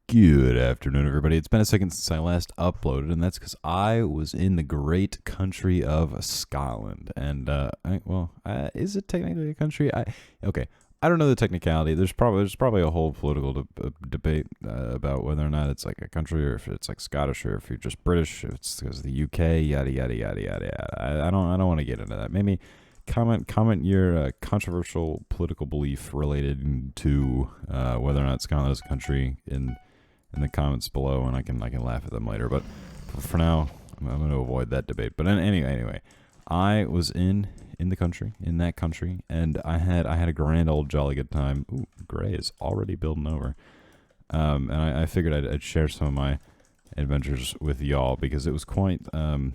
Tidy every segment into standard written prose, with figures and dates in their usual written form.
Good afternoon, everybody. It's been a second since I last uploaded, and that's because I was in the great country of Scotland. And is it technically a country? Okay. I don't know the technicality. There's probably a whole political debate about whether or not it's like a country, or if it's like Scottish, or if you're just British, if it's because of the UK, yada yada yada yada yada. I don't want to get into that. Maybe comment your controversial political belief related to whether or not Scotland is a country in the comments below, and I can laugh at them later. But for now, I'm going to avoid that debate. But anyway, I was in that country, and I had a grand old jolly good time. Ooh, Gray is already building over. And I figured I'd share some of my adventures with y'all, because it was quite a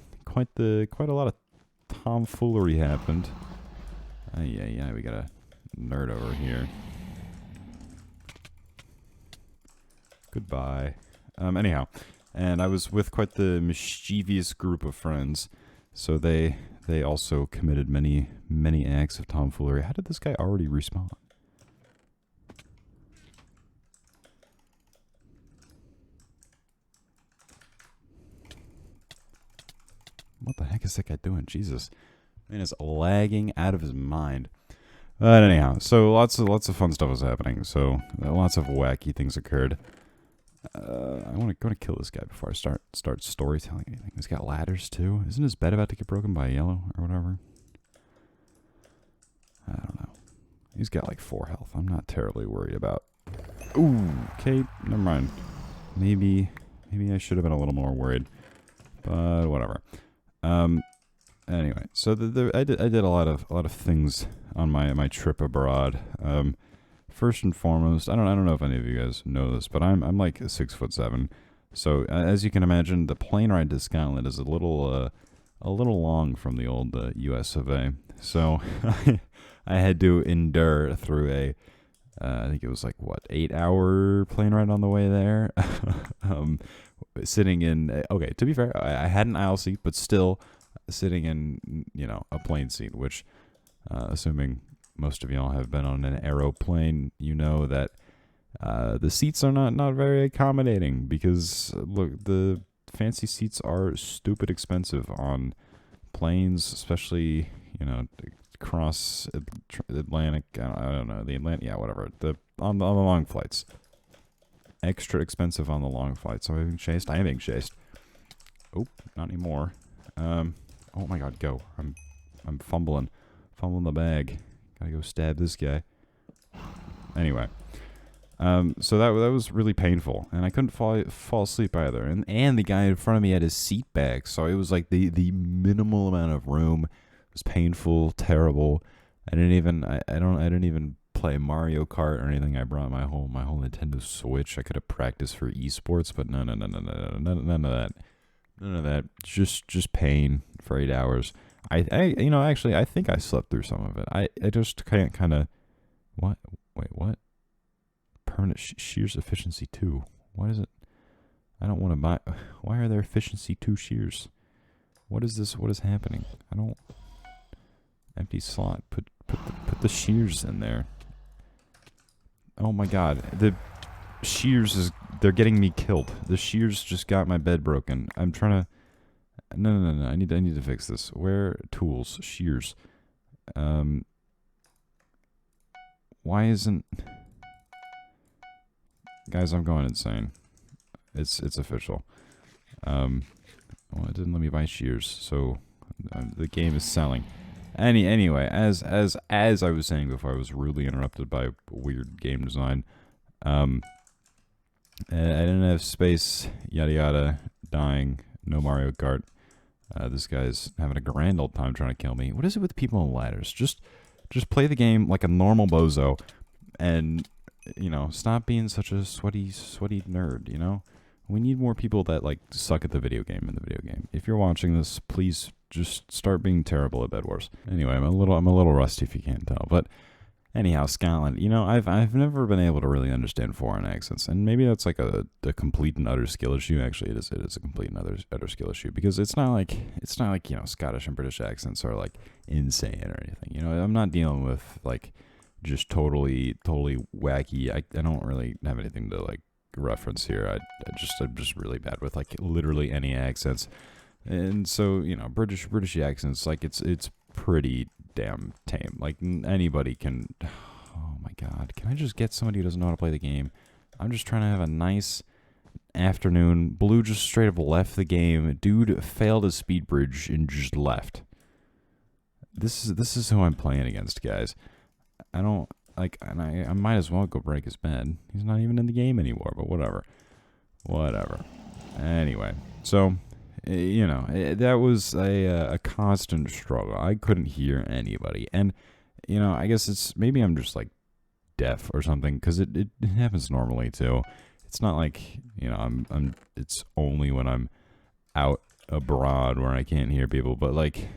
lot of tomfoolery happened. Yeah, we got a nerd over here. Goodbye. Anyhow, and I was with quite the mischievous group of friends, so they also committed many acts of tomfoolery. How did this guy already respawn? What the heck is that guy doing? Jesus, man is lagging out of his mind. But anyhow, so lots of fun stuff was happening. So lots of wacky things occurred. I want to kill this guy before I start storytelling anything. He's got ladders too. Isn't his bed about to get broken by a yellow or whatever? I don't know. He's got like 4 health. I'm not terribly worried about. Ooh, okay, never mind. Maybe I should have been a little more worried, but whatever. Anyway, so I did a lot of things on my trip abroad. First and foremost, I don't know if any of you guys know this, but I'm like 6'7", so as you can imagine, the plane ride to Scotland is a little long from the old U.S. of A. So I had to endure through I think it was like 8-hour plane ride on the way there. Sitting in to be fair, I had an aisle seat, but still sitting in a plane seat, which assuming most of y'all have been on an aeroplane, you know that the seats are not very accommodating, because look, the fancy seats are stupid expensive on planes, especially across Atlantic. I don't know, the Atlantic, yeah, whatever. On the long flights, extra expensive on the long flights. So I'm being chased. I am being chased. Oh, not anymore. Oh my God, go! I'm fumbling the bag. Gotta go stab this guy. Anyway, so that was really painful, and I couldn't fall asleep either. And the guy in front of me had his seat back, so it was like the minimal amount of room. It was painful, terrible. I didn't even play Mario Kart or anything. I brought my whole Nintendo Switch. I could have practiced for esports, but none of that. Just pain for 8 hours. Actually, I think I slept through some of it. I just can't kind of... What? Wait, what? Permanent shears efficiency 2. What is it? I don't want to buy... Why are there efficiency 2 shears? What is this? What is happening? I don't... Empty slot. Put the shears in there. Oh my God. The shears they're getting me killed. The shears just got my bed broken. I'm trying to... No. I need to fix this. Where tools, shears. Why isn't... Guys, I'm going insane. It's official. Well, it didn't let me buy shears, so the game is selling. Anyway, as I was saying before, I was rudely interrupted by weird game design. I didn't have space. Yada yada. Dying. No Mario Kart. This guy's having a grand old time trying to kill me. What is it with people on ladders? Just play the game like a normal bozo, and stop being such a sweaty nerd. We need more people that like suck at the video game in the video game. If you're watching this, please just start being terrible at bedwars. Anyway, I'm a little rusty if you can't tell, but anyhow, Scotland. I've never been able to really understand foreign accents, and maybe that's like a complete and utter skill issue. Actually, it is a complete and utter skill issue, because it's not like Scottish and British accents are like insane or anything. I'm not dealing with like just totally wacky. I don't really have anything to like reference here. I'm just really bad with like literally any accents, and so you know, British accents, like it's pretty damn tame. Like anybody can. Oh my god, can I just get somebody who doesn't know how to play the game? I'm just trying to have a nice afternoon. Blue just straight up left the game. Dude failed his speed bridge and just left. This is who I'm playing against, guys. I don't like, and I might as well go break his bed. He's not even in the game anymore, but whatever. Anyway, so you know, that was a constant struggle. I couldn't hear anybody, and you know, I guess it's maybe I'm just like deaf or something, because it happens normally too. It's not like, you know, I'm it's only when I'm out abroad where I can't hear people, but like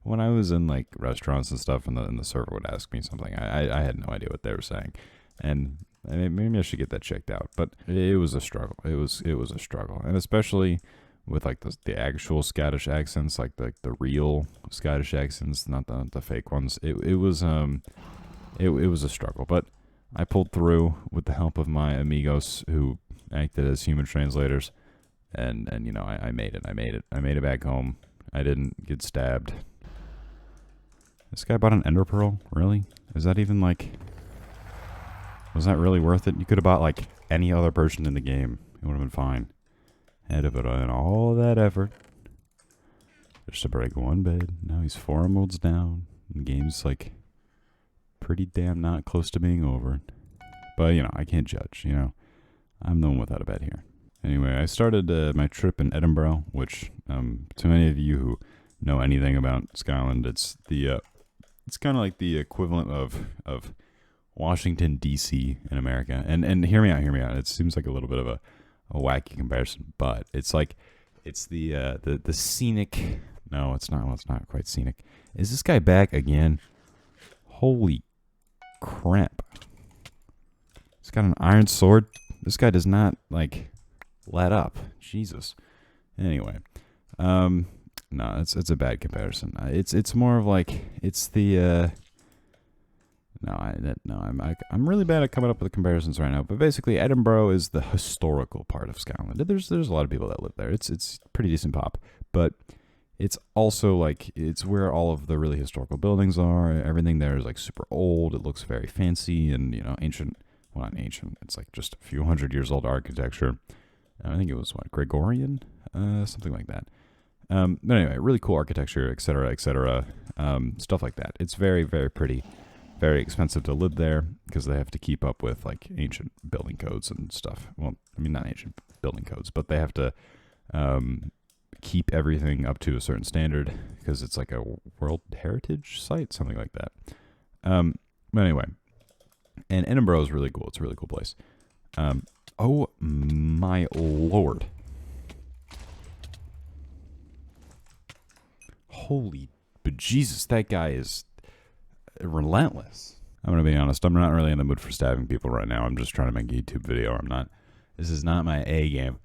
when I was in like restaurants and stuff, and the server would ask me something, I had no idea what they were saying, and maybe I should get that checked out. But it was a struggle. It was a struggle, and especially with like the actual Scottish accents, like the real Scottish accents, not the fake ones. It was a struggle, but I pulled through with the help of my amigos who acted as human translators, and you know, I made it. I made it back home. I didn't get stabbed. This guy bought an ender pearl? Really? Is that even like... Was that really worth it? You could have bought like any other person in the game. It would have been fine. Had to put in all that effort just to break one bed. Now he's 4 emeralds down. The game's like pretty damn not close to being over. But, you know, I can't judge, you know. I'm the one without a bed here. Anyway, I started my trip in Edinburgh, which, to many of you who know anything about Scotland, it's kind of like the equivalent of Washington, D.C. in America. And hear me out. It seems like a little bit of a wacky comparison, but it's like, it's the scenic... No, it's not. Well, it's not quite scenic. Is this guy back again? Holy crap. He's got an iron sword. This guy does not, like, let up. Jesus. Anyway. No, it's a bad comparison. It's more of like, it's the, I'm really bad at coming up with the comparisons right now. But basically, Edinburgh is the historical part of Scotland. There's a lot of people that live there. It's pretty decent pop. But it's also like, it's where all of the really historical buildings are. Everything there is like super old. It looks very fancy and, you know, ancient. Well, not ancient. It's like just a few hundred years old architecture. I think it was, what, Gregorian? Something like that. But anyway, really cool architecture, etc., etc. Stuff like that. It's very, very pretty. Very expensive to live there because they have to keep up with like ancient building codes and stuff. Well, I mean, not ancient building codes, but they have to keep everything up to a certain standard because it's like a World Heritage site, something like that. But anyway, and Edinburgh is really cool. It's a really cool place. Oh my lord. Holy bejesus, that guy is relentless. I'm going to be honest, I'm not really in the mood for stabbing people right now. I'm just trying to make a YouTube video. This is not my A game.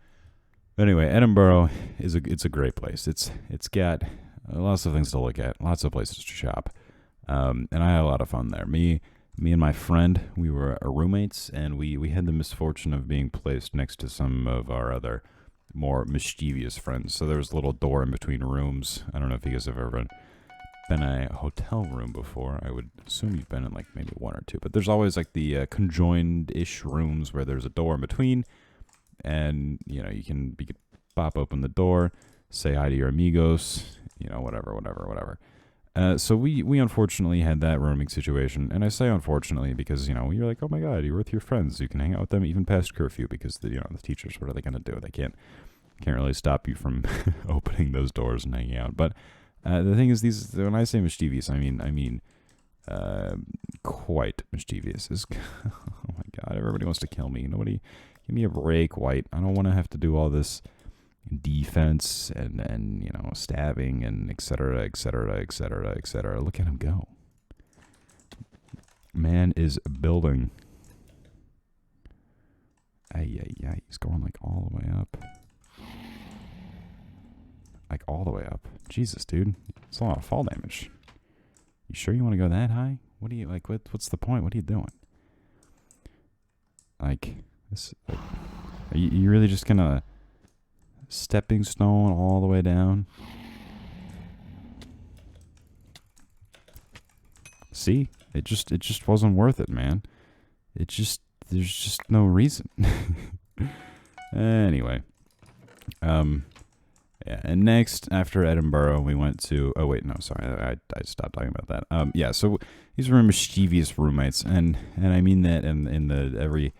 But anyway, Edinburgh it's a great place. It's got lots of things to look at, lots of places to shop. And I had a lot of fun there. Me and my friend, we were roommates, and we had the misfortune of being placed next to some of our other more mischievous friends. So there was a little door in between rooms. I don't know if you guys have ever been in a hotel room before. I would assume you've been in like maybe one or two, but there's always like the conjoined-ish rooms where there's a door in between, and you know, you could pop open the door, say hi to your amigos, you know, whatever. So we unfortunately had that rooming situation, and I say unfortunately because, you know, you're like, oh my god, you're with your friends, you can hang out with them even past curfew, because the teachers, what are they gonna do? They can't really stop you from opening those doors and hanging out. But the thing is, when I say mischievous, I mean quite mischievous. Oh my god, everybody wants to kill me. Nobody, give me a break, White. I don't want to have to do all this defense and you know, stabbing and etc. Look at him go. Man is building. Ay, he's going like all the way up. Like all the way up. Jesus, dude. It's a lot of fall damage. You sure you want to go that high? What do you like? What's the point? What are you doing? Like, Are you really just gonna stepping stone all the way down? See, it just wasn't worth it, man. There's just no reason. Anyway, yeah. And next, after Edinburgh, we went to. Oh wait, no, sorry, I stopped talking about that. Yeah. So these were mischievous roommates, and I mean that in the every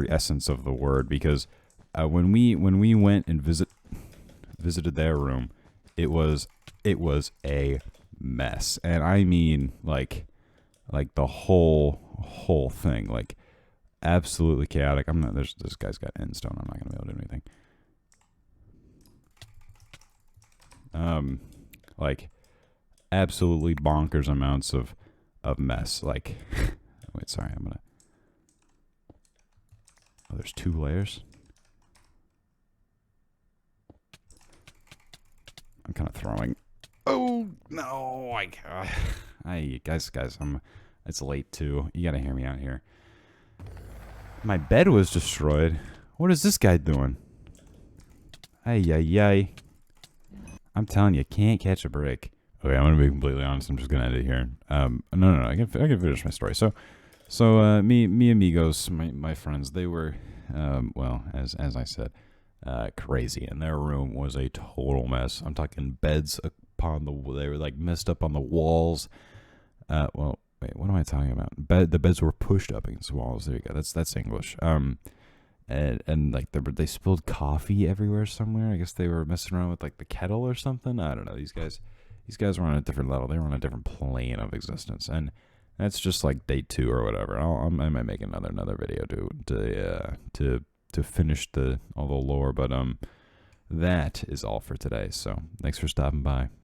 essence of the word, because when we went and visited their room, it was a mess, and I mean like the whole thing, like absolutely chaotic. I'm not. This guy's got end stone. I'm not gonna be able to do anything. Like absolutely bonkers amounts of mess. Like, wait, sorry, I'm gonna. Oh, there's 2 layers. I'm kind of throwing. Oh no! Guys, it's late too. You gotta hear me out here. My bed was destroyed. What is this guy doing? Ay. I'm telling you, can't catch a break. Okay, I'm gonna be completely honest. I'm just gonna end it here. No. I can finish my story. So, me amigos, my friends, they were, well, as I said, crazy, and their room was a total mess. I'm talking beds upon they were like messed up on the walls. Well, wait, what am I talking about? The beds were pushed up against the walls. There you go. That's English. And like they spilled coffee everywhere somewhere. I guess they were messing around with like the kettle or something. I don't know. These guys were on a different level. They were on a different plane of existence, and that's just like day 2 or whatever. I might make another video to finish all the lore, but that is all for today. So thanks for stopping by.